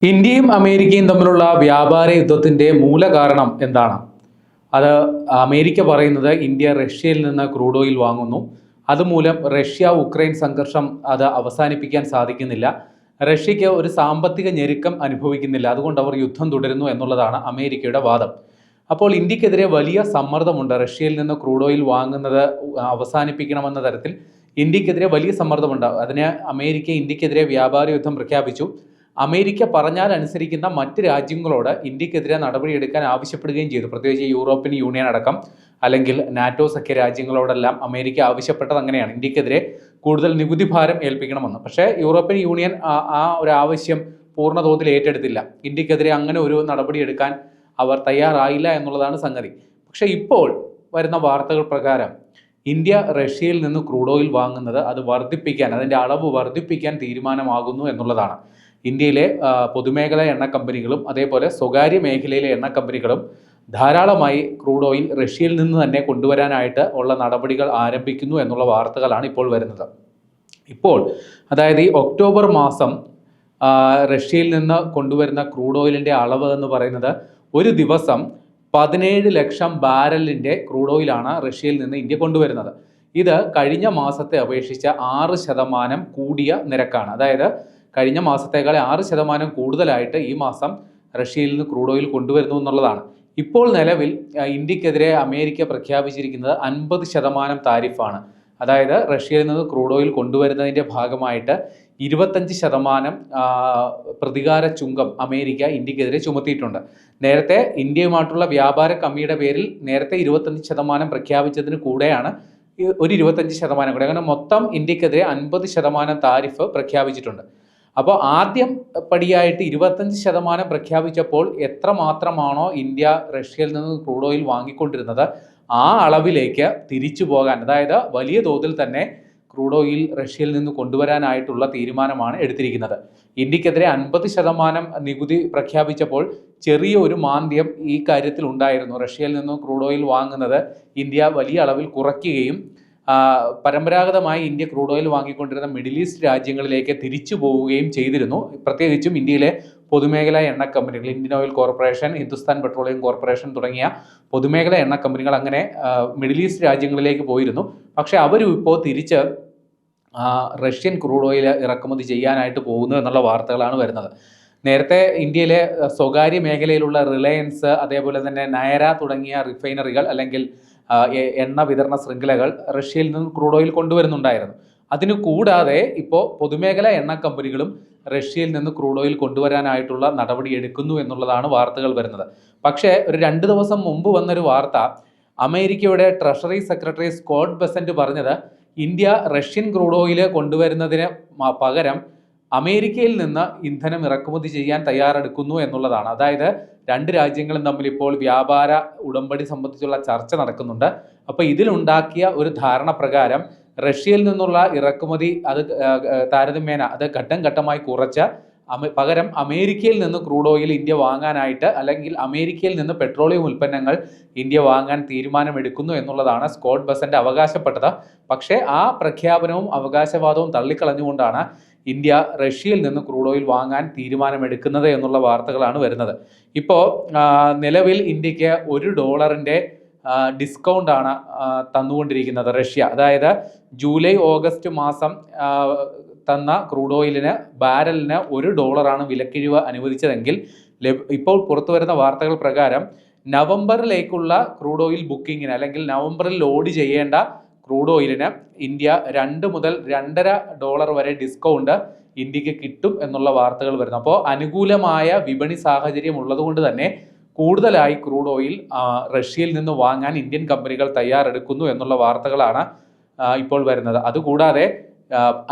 ഇന്ത്യയും അമേരിക്കയും തമ്മിലുള്ള വ്യാപാര യുദ്ധത്തിന്റെ മൂലകാരണം എന്താണ്? അത് അമേരിക്ക പറയുന്നത് ഇന്ത്യ റഷ്യയിൽ നിന്ന് ക്രൂഡ് ഓയിൽ വാങ്ങുന്നു. അതുമൂലം റഷ്യ ഉക്രൈൻ സംഘർഷം അത് അവസാനിപ്പിക്കാൻ സാധിക്കുന്നില്ല. റഷ്യയ്ക്ക് ഒരു സാമ്പത്തിക ഞെരുക്കം അനുഭവിക്കുന്നില്ല. അതുകൊണ്ട് അവർ യുദ്ധം തുടരുന്നു എന്നുള്ളതാണ് അമേരിക്കയുടെ വാദം. അപ്പോൾ ഇന്ത്യക്കെതിരെ വലിയ സമ്മർദ്ദമുണ്ട്. റഷ്യയിൽ നിന്ന് ക്രൂഡ് ഓയിൽ വാങ്ങുന്നത് അവസാനിപ്പിക്കണമെന്ന തരത്തിൽ ഇന്ത്യക്കെതിരെ വലിയ സമ്മർദ്ദമുണ്ട്. അതിന് അമേരിക്ക ഇന്ത്യക്കെതിരെ വ്യാപാര യുദ്ധം പ്രഖ്യാപിച്ചു. അമേരിക്ക പറഞ്ഞാൽ അനുസരിക്കുന്ന മറ്റ് രാജ്യങ്ങളോട് ഇന്ത്യക്കെതിരെ നടപടിയെടുക്കാൻ ആവശ്യപ്പെടുകയും ചെയ്തു. പ്രത്യേകിച്ച് യൂറോപ്യൻ യൂണിയൻ അടക്കം അല്ലെങ്കിൽ നാറ്റോ സഖ്യ രാജ്യങ്ങളോടെല്ലാം അമേരിക്ക ആവശ്യപ്പെട്ടത് അങ്ങനെയാണ്, ഇന്ത്യക്കെതിരെ കൂടുതൽ നികുതി ഭാരം ഏൽപ്പിക്കണമെന്ന്. പക്ഷേ യൂറോപ്യൻ യൂണിയൻ ആ ഒരു ആവശ്യം പൂർണ്ണതോതിൽ ഏറ്റെടുത്തില്ല. ഇന്ത്യക്കെതിരെ അങ്ങനെ ഒരു നടപടിയെടുക്കാൻ അവർ തയ്യാറായില്ല എന്നുള്ളതാണ് സംഗതി. പക്ഷേ ഇപ്പോൾ വരുന്ന വാർത്തകൾ പ്രകാരം ഇന്ത്യ റഷ്യയിൽ നിന്ന് ക്രൂഡ് ഓയിൽ വാങ്ങുന്നത് അത് വർദ്ധിപ്പിക്കാൻ, അതിൻ്റെ അളവ് വർദ്ധിപ്പിക്കാൻ തീരുമാനമാകുന്നു എന്നുള്ളതാണ്. ഇന്ത്യയിലെ പൊതുമേഖലാ എണ്ണ കമ്പനികളും അതേപോലെ സ്വകാര്യ മേഖലയിലെ എണ്ണ കമ്പനികളും ധാരാളമായി ക്രൂഡ് ഓയിൽ റഷ്യയിൽ നിന്ന് തന്നെ കൊണ്ടുവരാനായിട്ട് ഉള്ള നടപടികൾ ആരംഭിക്കുന്നു എന്നുള്ള വാർത്തകളാണ് ഇപ്പോൾ വരുന്നത്. ഇപ്പോൾ അതായത് ഈ ഒക്ടോബർ മാസം റഷ്യയിൽ നിന്ന് കൊണ്ടുവരുന്ന ക്രൂഡ് ഓയിലിൻ്റെ അളവ് എന്ന് പറയുന്നത് ഒരു ദിവസം 17 ലക്ഷം ബാരലിൻ്റെ ക്രൂഡ് ഓയിലാണ് റഷ്യയിൽ നിന്ന് ഇന്ത്യ കൊണ്ടുവരുന്നത്. ഇത് കഴിഞ്ഞ മാസത്തെ അപേക്ഷിച്ച് 6% കൂടിയ നിരക്കാണ്. അതായത് കഴിഞ്ഞ മാസത്തേക്കാൾ 6% കൂടുതലായിട്ട് ഈ മാസം റഷ്യയിൽ നിന്ന് ക്രൂഡ് ഓയിൽ കൊണ്ടുവരുന്നു എന്നുള്ളതാണ്. ഇപ്പോൾ നിലവിൽ ഇന്ത്യക്കെതിരെ അമേരിക്ക പ്രഖ്യാപിച്ചിരിക്കുന്നത് 50% താരിഫാണ്. അതായത് റഷ്യയിൽ നിന്ന് ക്രൂഡ് ഓയിൽ കൊണ്ടുവരുന്നതിൻ്റെ ഭാഗമായിട്ട് 25% പ്രതികാര ചുങ്കം അമേരിക്ക ഇന്ത്യക്കെതിരെ ചുമത്തിയിട്ടുണ്ട്. നേരത്തെ ഇന്ത്യയുമായിട്ടുള്ള വ്യാപാര കമ്മിയുടെ പേരിൽ നേരത്തെ 25% പ്രഖ്യാപിച്ചതിന് കൂടെയാണ് ഒരു 25% കൂടെ, അങ്ങനെ മൊത്തം ഇന്ത്യക്കെതിരെ 50% താരിഫ് പ്രഖ്യാപിച്ചിട്ടുണ്ട്. അപ്പോൾ ആദ്യം പടിയായിട്ട് 25% പ്രഖ്യാപിച്ചപ്പോൾ എത്രമാത്രമാണോ ഇന്ത്യ റഷ്യയിൽ നിന്ന് ക്രൂഡ് ഓയിൽ വാങ്ങിക്കൊണ്ടിരുന്നത് ആ അളവിലേക്ക് തിരിച്ചു പോകാൻ, അതായത് വലിയ തോതിൽ തന്നെ ക്രൂഡ് ഓയിൽ റഷ്യയിൽ നിന്ന് കൊണ്ടുവരാനായിട്ടുള്ള തീരുമാനമാണ് എടുത്തിരിക്കുന്നത്. ഇന്ത്യക്കെതിരെ 50% നികുതി പ്രഖ്യാപിച്ചപ്പോൾ ചെറിയ ഒരു മാന്ദ്യം ഈ കാര്യത്തിൽ ഉണ്ടായിരുന്നു. റഷ്യയിൽ നിന്ന് ക്രൂഡ് ഓയിൽ വാങ്ങുന്നത് ഇന്ത്യ വലിയ അളവിൽ കുറയ്ക്കുകയും പരമ്പരാഗതമായി ഇന്ത്യ ക്രൂഡ് ഓയിൽ വാങ്ങിക്കൊണ്ടിരുന്ന മിഡിൽ ഈസ്റ്റ് രാജ്യങ്ങളിലേക്ക് തിരിച്ചു പോവുകയും ചെയ്തിരുന്നു. പ്രത്യേകിച്ചും ഇന്ത്യയിലെ പൊതുമേഖലാ എണ്ണ കമ്പനികൾ, Indian Oil Corporation, Hindustan Petroleum Corporation തുടങ്ങിയ പൊതുമേഖലാ എണ്ണ കമ്പനികൾ അങ്ങനെ മിഡിൽ ഈസ്റ്റ് രാജ്യങ്ങളിലേക്ക് പോയിരുന്നു. പക്ഷേ അവരും ഇപ്പോൾ തിരിച്ച് റഷ്യൻ ക്രൂഡ് ഓയിൽ ഇറക്കുമതി ചെയ്യാനായിട്ട് പോകുന്നു എന്നുള്ള വാർത്തകളാണ് വരുന്നത്. നേരത്തെ ഇന്ത്യയിലെ സ്വകാര്യ മേഖലയിലുള്ള റിലയൻസ്, അതേപോലെ തന്നെ നയര തുടങ്ങിയ റിഫൈനറികൾ അല്ലെങ്കിൽ എണ്ണ വിതരണ ശൃംഖലകൾ റഷ്യയിൽ നിന്ന് ക്രൂഡ് ഓയിൽ കൊണ്ടുവരുന്നുണ്ടായിരുന്നു. അതിനു കൂടാതെ ഇപ്പോൾ പൊതുമേഖലാ എണ്ണ കമ്പനികളും റഷ്യയിൽ നിന്ന് ക്രൂഡ് ഓയിൽ കൊണ്ടുവരാനായിട്ടുള്ള നടപടി എടുക്കുന്നു എന്നുള്ളതാണ് വാർത്തകൾ വരുന്നത്. പക്ഷേ ഒരു 2 ദിവസം മുമ്പ് വന്നൊരു വാർത്ത, അമേരിക്കയുടെ ട്രഷറി സെക്രട്ടറി സ്കോട്ട് ബെസന്റ് പറഞ്ഞത് ഇന്ത്യ റഷ്യൻ ക്രൂഡ് ഓയിൽ കൊണ്ടുവരുന്നതിന് പകരം അമേരിക്കയിൽ നിന്ന് ഇന്ധനം ഇറക്കുമതി ചെയ്യാൻ തയ്യാറെടുക്കുന്നു എന്നുള്ളതാണ്. അതായത് രണ്ട് രാജ്യങ്ങളും തമ്മിൽ ഇപ്പോൾ വ്യാപാര ഉടമ്പടി സംബന്ധിച്ചുള്ള ചർച്ച നടക്കുന്നുണ്ട്. അപ്പോൾ ഇതിലുണ്ടാക്കിയ ഒരു ധാരണ പ്രകാരം റഷ്യയിൽ നിന്നുള്ള ഇറക്കുമതി അത് താരതമ്യേന അത് ഘട്ടം ഘട്ടമായി കുറച്ച് പകരം അമേരിക്കയിൽ നിന്ന് ക്രൂഡ് ഓയിൽ ഇന്ത്യ വാങ്ങാനായിട്ട്, അല്ലെങ്കിൽ അമേരിക്കയിൽ നിന്ന് പെട്രോളിയം ഉൽപ്പന്നങ്ങൾ ഇന്ത്യ വാങ്ങാൻ തീരുമാനമെടുക്കുന്നു എന്നുള്ളതാണ് സ്കോട്ട് ബെസന്റ് അവകാശപ്പെട്ടത്. പക്ഷേ ആ പ്രഖ്യാപനവും അവകാശവാദവും തള്ളിക്കളഞ്ഞുകൊണ്ടാണ് ഇന്ത്യ റഷ്യയിൽ നിന്ന് ക്രൂഡ് ഓയിൽ വാങ്ങാൻ തീരുമാനമെടുക്കുന്നത് എന്നുള്ള വാർത്തകളാണ് വരുന്നത്. ഇപ്പോൾ നിലവിൽ ഇന്ത്യക്ക് $1 ഡിസ്കൗണ്ടാണ് തന്നുകൊണ്ടിരിക്കുന്നത് റഷ്യ. അതായത് ജൂലൈ ഓഗസ്റ്റ് മാസം തന്ന ക്രൂഡ് ഓയിലിന് ബാരലിന് $1 വിലക്കിഴിവ് അനുവദിച്ചതെങ്കിൽ ഇപ്പോൾ പുറത്തു വരുന്ന വാർത്തകൾ പ്രകാരം നവംബറിലേക്കുള്ള ക്രൂഡ് ഓയിൽ ബുക്കിങ്ങിന്, അല്ലെങ്കിൽ നവംബറിൽ ലോഡ് ചെയ്യേണ്ട ക്രൂഡ് ഓയിലിന് ഇന്ത്യ $2 മുതൽ $2.50 വരെ ഡിസ്കൗണ്ട് ഇന്ത്യക്ക് കിട്ടും എന്നുള്ള വാർത്തകൾ വരുന്നു. അപ്പോൾ അനുകൂലമായ വിപണി സാഹചര്യം ഉള്ളതുകൊണ്ട് തന്നെ കൂടുതലായി ക്രൂഡ് ഓയിൽ റഷ്യയിൽ നിന്ന് വാങ്ങാൻ ഇന്ത്യൻ കമ്പനികൾ തയ്യാറെടുക്കുന്നു എന്നുള്ള വാർത്തകളാണ് ഇപ്പോൾ വരുന്നത്. അതുകൂടാതെ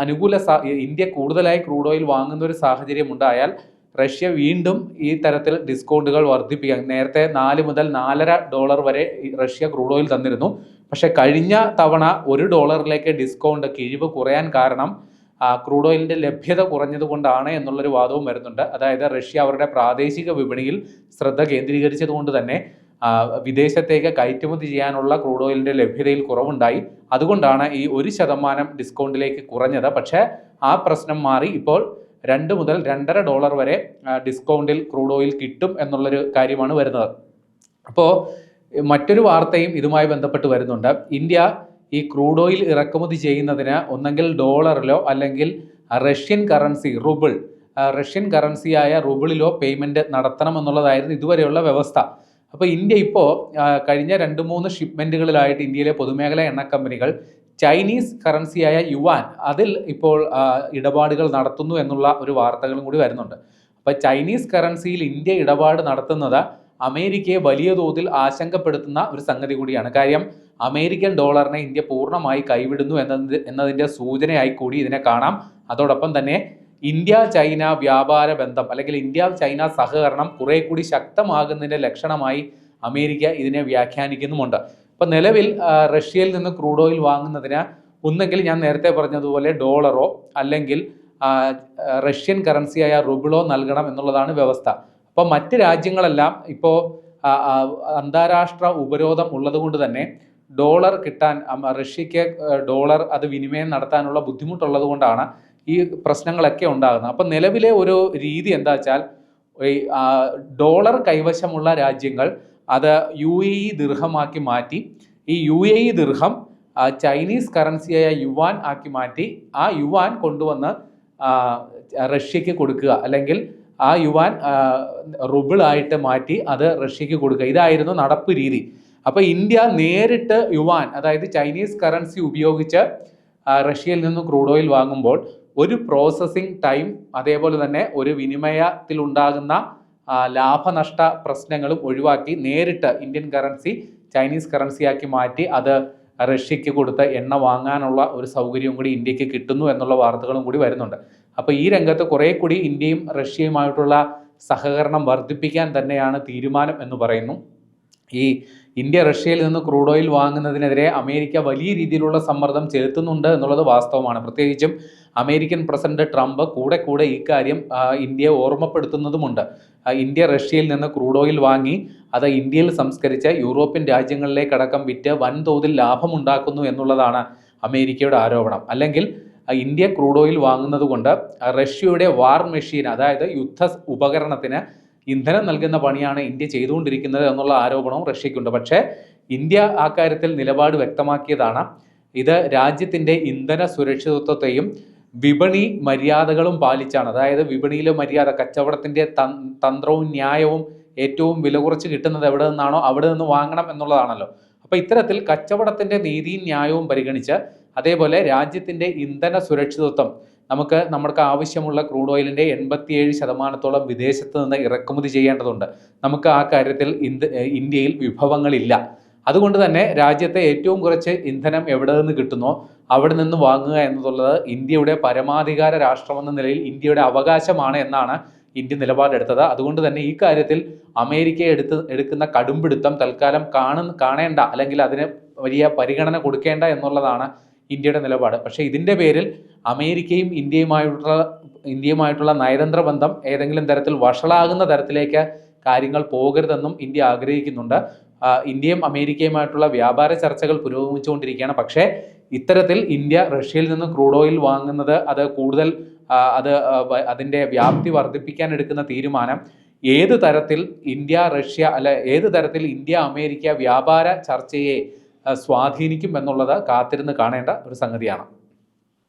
ഇന്ത്യ കൂടുതലായി ക്രൂഡ് ഓയിൽ വാങ്ങുന്ന ഒരു സാഹചര്യം ഉണ്ടായാൽ റഷ്യ വീണ്ടും ഈ തരത്തിൽ ഡിസ്കൗണ്ടുകൾ വർദ്ധിപ്പിക്കാൻ, നേരത്തെ $4 മുതൽ $4.50 വരെ റഷ്യ ക്രൂഡ് ഓയിൽ തന്നിരുന്നു. പക്ഷെ കഴിഞ്ഞ തവണ $1 ഡിസ്കൗണ്ട് കിഴിവ് കുറയാൻ കാരണം ക്രൂഡ് ഓയിലിൻ്റെ ലഭ്യത കുറഞ്ഞതുകൊണ്ടാണ് എന്നുള്ളൊരു വാദവും വരുന്നുണ്ട്. അതായത് റഷ്യ അവരുടെ പ്രാദേശിക വിപണിയിൽ ശ്രദ്ധ കേന്ദ്രീകരിച്ചത് കൊണ്ട് തന്നെ വിദേശത്തേക്ക് കയറ്റുമതി ചെയ്യാനുള്ള ക്രൂഡ് ഓയിലിൻ്റെ ലഭ്യതയിൽ കുറവുണ്ടായി. അതുകൊണ്ടാണ് ഈ 1% ഡിസ്കൗണ്ടിലേക്ക് കുറഞ്ഞത്. പക്ഷേ ആ പ്രശ്നം മാറി ഇപ്പോൾ $2 മുതൽ $2.5 വരെ ഡിസ്കൗണ്ടിൽ ക്രൂഡ് ഓയിൽ കിട്ടും എന്നുള്ളൊരു കാര്യമാണ് വരുന്നത്. അപ്പോൾ മറ്റൊരു വാർത്തയും ഇതുമായി ബന്ധപ്പെട്ട് വരുന്നുണ്ട്. ഇന്ത്യ ഈ ക്രൂഡ് ഓയിൽ ഇറക്കുമതി ചെയ്യുന്നതിന് ഒന്നെങ്കിൽ ഡോളറിലോ അല്ലെങ്കിൽ റഷ്യൻ കറൻസി റഷ്യൻ കറൻസിയായ റുബിളിലോ പേയ്മെൻറ്റ് നടത്തണം എന്നുള്ളതായിരുന്നു ഇതുവരെയുള്ള വ്യവസ്ഥ. അപ്പോൾ ഇന്ത്യ ഇപ്പോൾ കഴിഞ്ഞ 2-3 ഷിപ്മെൻറ്റുകളിലായിട്ട് ഇന്ത്യയിലെ പൊതുമേഖലാ എണ്ണ കമ്പനികൾ ചൈനീസ് കറൻസിയായ യുവാൻ അതിൽ ഇപ്പോൾ ഇടപാടുകൾ നടത്തുന്നു എന്നുള്ള ഒരു വാർത്തകളും കൂടി വരുന്നുണ്ട്. അപ്പോൾ ചൈനീസ് കറൻസിയിൽ ഇന്ത്യ ഇടപാട് നടത്തുന്നത് അമേരിക്കയെ വലിയ തോതിൽ ആശങ്കപ്പെടുത്തുന്ന ഒരു സംഗതി കൂടിയാണ്. കാര്യം അമേരിക്കൻ ഡോളറിനെ ഇന്ത്യ പൂർണ്ണമായി കൈവിടുന്നു എന്നതിൻ്റെ സൂചനയായി കൂടി ഇതിനെ കാണാം. അതോടൊപ്പം തന്നെ ഇന്ത്യ ചൈന വ്യാപാര ബന്ധം അല്ലെങ്കിൽ ഇന്ത്യ ചൈന സഹകരണം കുറെ കൂടി ശക്തമാകുന്നതിൻ്റെ ലക്ഷണമായി അമേരിക്ക ഇതിനെ വ്യാഖ്യാനിക്കുന്നുമുണ്ട്. ഇപ്പം നിലവിൽ റഷ്യയിൽ നിന്ന് ക്രൂഡ് ഓയിൽ വാങ്ങുന്നതിന് ഒന്നെങ്കിൽ ഞാൻ നേരത്തെ പറഞ്ഞതുപോലെ ഡോളറോ അല്ലെങ്കിൽ റഷ്യൻ കറൻസിയായ റുബിളോ നൽകണം എന്നുള്ളതാണ് വ്യവസ്ഥ. അപ്പോൾ മറ്റ് രാജ്യങ്ങളെല്ലാം ഇപ്പോൾ അന്താരാഷ്ട്ര ഉപരോധം ഉള്ളതുകൊണ്ട് തന്നെ ഡോളർ കിട്ടാൻ റഷ്യക്ക് ഡോളർ അത് വിനിമയം നടത്താനുള്ള ബുദ്ധിമുട്ടുള്ളത് കൊണ്ടാണ് ഈ പ്രശ്നങ്ങളൊക്കെ ഉണ്ടാകുന്നത്. അപ്പം നിലവിലെ ഒരു രീതി എന്താ വെച്ചാൽ ഈ ഡോളർ കൈവശമുള്ള രാജ്യങ്ങൾ അത് UAE ദിർഹമാക്കി മാറ്റി ഈ UAE ദിർഹം ചൈനീസ് കറൻസിയായ യുവാൻ ആക്കി മാറ്റി ആ യുവാൻ കൊണ്ടുവന്ന് റഷ്യക്ക് കൊടുക്കുക അല്ലെങ്കിൽ ആ യുവാൻ റുബിളായിട്ട് മാറ്റി അത് റഷ്യക്ക് കൊടുക്കുക. ഇതായിരുന്നു നടപ്പ് രീതി. അപ്പോൾ ഇന്ത്യ നേരിട്ട് യുവാൻ അതായത് ചൈനീസ് കറൻസി ഉപയോഗിച്ച് റഷ്യയിൽ നിന്ന് ക്രൂഡ് ഓയിൽ വാങ്ങുമ്പോൾ ഒരു പ്രോസസ്സിംഗ് ടൈം അതേപോലെ തന്നെ ഒരു വിനിമയത്തിലുണ്ടാകുന്ന ലാഭനഷ്ട പ്രശ്നങ്ങളും ഒഴിവാക്കി നേരിട്ട് ഇന്ത്യൻ കറൻസി ചൈനീസ് കറൻസിയാക്കി മാറ്റി അത് റഷ്യക്ക് കൊടുത്ത് എണ്ണ വാങ്ങാനുള്ള ഒരു സൗകര്യവും കൂടി ഇന്ത്യക്ക് കിട്ടുന്നു എന്നുള്ള വാർത്തകളും കൂടി വരുന്നുണ്ട്. അപ്പോൾ ഈ രംഗത്ത് കുറേ കൂടി ഇന്ത്യയും റഷ്യയുമായിട്ടുള്ള സഹകരണം വർദ്ധിപ്പിക്കാൻ തന്നെയാണ് തീരുമാനം എന്ന് പറയുന്നു. ഈ ഇന്ത്യ റഷ്യയിൽ നിന്ന് ക്രൂഡ് ഓയിൽ വാങ്ങുന്നതിനെതിരെ അമേരിക്ക വലിയ രീതിയിലുള്ള സമ്മർദ്ദം ചെലുത്തുന്നുണ്ട് എന്നുള്ളത് വാസ്തവമാണ്. പ്രത്യേകിച്ചും അമേരിക്കൻ പ്രസിഡന്റ് ട്രംപ് കൂടെ ഇക്കാര്യം ഇന്ത്യയെ ഓർമ്മപ്പെടുത്തുന്നതുമുണ്ട്. ഇന്ത്യ റഷ്യയിൽ നിന്ന് ക്രൂഡ് ഓയിൽ വാങ്ങി അത് ഇന്ത്യയിൽ സംസ്കരിച്ച് യൂറോപ്യൻ രാജ്യങ്ങളിലേക്കടക്കം വിറ്റ് വൻതോതിൽ ലാഭമുണ്ടാക്കുന്നു എന്നുള്ളതാണ് അമേരിക്കയുടെ ആരോപണം. അല്ലെങ്കിൽ ഇന്ത്യ ക്രൂഡ് ഓയിൽ വാങ്ങുന്നത് കൊണ്ട് റഷ്യയുടെ വാർ മെഷീൻ അതായത് യുദ്ധ ഉപകരണത്തിന് ഇന്ധനം നൽകുന്ന പണിയാണ് ഇന്ത്യ ചെയ്തുകൊണ്ടിരിക്കുന്നത് എന്നുള്ള ആരോപണവും റഷ്യക്കുണ്ട്. പക്ഷേ ഇന്ത്യ ആ കാര്യത്തിൽ നിലപാട് വ്യക്തമാക്കിയതാണ്. ഇത് രാജ്യത്തിൻ്റെ ഇന്ധന സുരക്ഷിതത്വത്തെയും വിപണി മര്യാദകളും പാലിച്ചാണ്. അതായത് വിപണിയിലെ മര്യാദ കച്ചവടത്തിൻ്റെ തന്ത്രവും ന്യായവും ഏറ്റവും വില കുറച്ച് കിട്ടുന്നത് എവിടെ നിന്നാണോ അവിടെ നിന്ന് വാങ്ങണം എന്നുള്ളതാണല്ലോ. അപ്പോൾ ഇത്തരത്തിൽ കച്ചവടത്തിൻ്റെ നീതിയും ന്യായവും പരിഗണിച്ച് അതേപോലെ രാജ്യത്തിൻ്റെ ഇന്ധന സുരക്ഷിതത്വം നമുക്ക് ആവശ്യമുള്ള ക്രൂഡ് ഓയിലിൻ്റെ 87% വിദേശത്ത് നിന്ന് ഇറക്കുമതി ചെയ്യേണ്ടതുണ്ട്. നമുക്ക് ആ കാര്യത്തിൽ ഇന്ത്യയിൽ വിഭവങ്ങളില്ല. അതുകൊണ്ട് തന്നെ രാജ്യത്തെ ഏറ്റവും കുറച്ച് ഇന്ധനം എവിടെ നിന്ന് കിട്ടുന്നോ അവിടെ നിന്ന് വാങ്ങുക എന്നുള്ളത് ഇന്ത്യയുടെ പരമാധികാര രാഷ്ട്രമെന്ന നിലയിൽ ഇന്ത്യയുടെ അവകാശമാണ് എന്നാണ് ഇന്ത്യ നിലപാടെടുത്തത്. അതുകൊണ്ട് തന്നെ ഈ കാര്യത്തിൽ അമേരിക്ക എടുക്കുന്ന കടുംപിടുത്തം തൽക്കാലം കാണേണ്ട അല്ലെങ്കിൽ അതിന് വലിയ പരിഗണന കൊടുക്കേണ്ട എന്നുള്ളതാണ് ഇന്ത്യയുടെ നിലപാട്. പക്ഷേ ഇതിൻ്റെ പേരിൽ അമേരിക്കയും ഇന്ത്യയുമായിട്ടുള്ള നയതന്ത്ര ബന്ധം ഏതെങ്കിലും തരത്തിൽ വഷളാകുന്ന തരത്തിലേക്ക് കാര്യങ്ങൾ പോകരുതെന്നും ഇന്ത്യ ആഗ്രഹിക്കുന്നുണ്ട്. ഇന്ത്യയും അമേരിക്കയുമായിട്ടുള്ള വ്യാപാര ചർച്ചകൾ പുരോഗമിച്ചുകൊണ്ടിരിക്കുകയാണ്. പക്ഷേ ഇത്തരത്തിൽ ഇന്ത്യ റഷ്യയിൽ നിന്ന് ക്രൂഡ് ഓയിൽ വാങ്ങുന്നത് അത് കൂടുതൽ അതിൻ്റെ വ്യാപ്തി വർദ്ധിപ്പിക്കാൻ എടുക്കുന്ന തീരുമാനം ഏത് തരത്തിൽ ഇന്ത്യ അമേരിക്ക വ്യാപാര ചർച്ചയെ സ്വാധീനിക്കും എന്നുള്ളത് കാത്തിരുന്ന് കാണേണ്ട ഒരു സംഗതിയാണ്.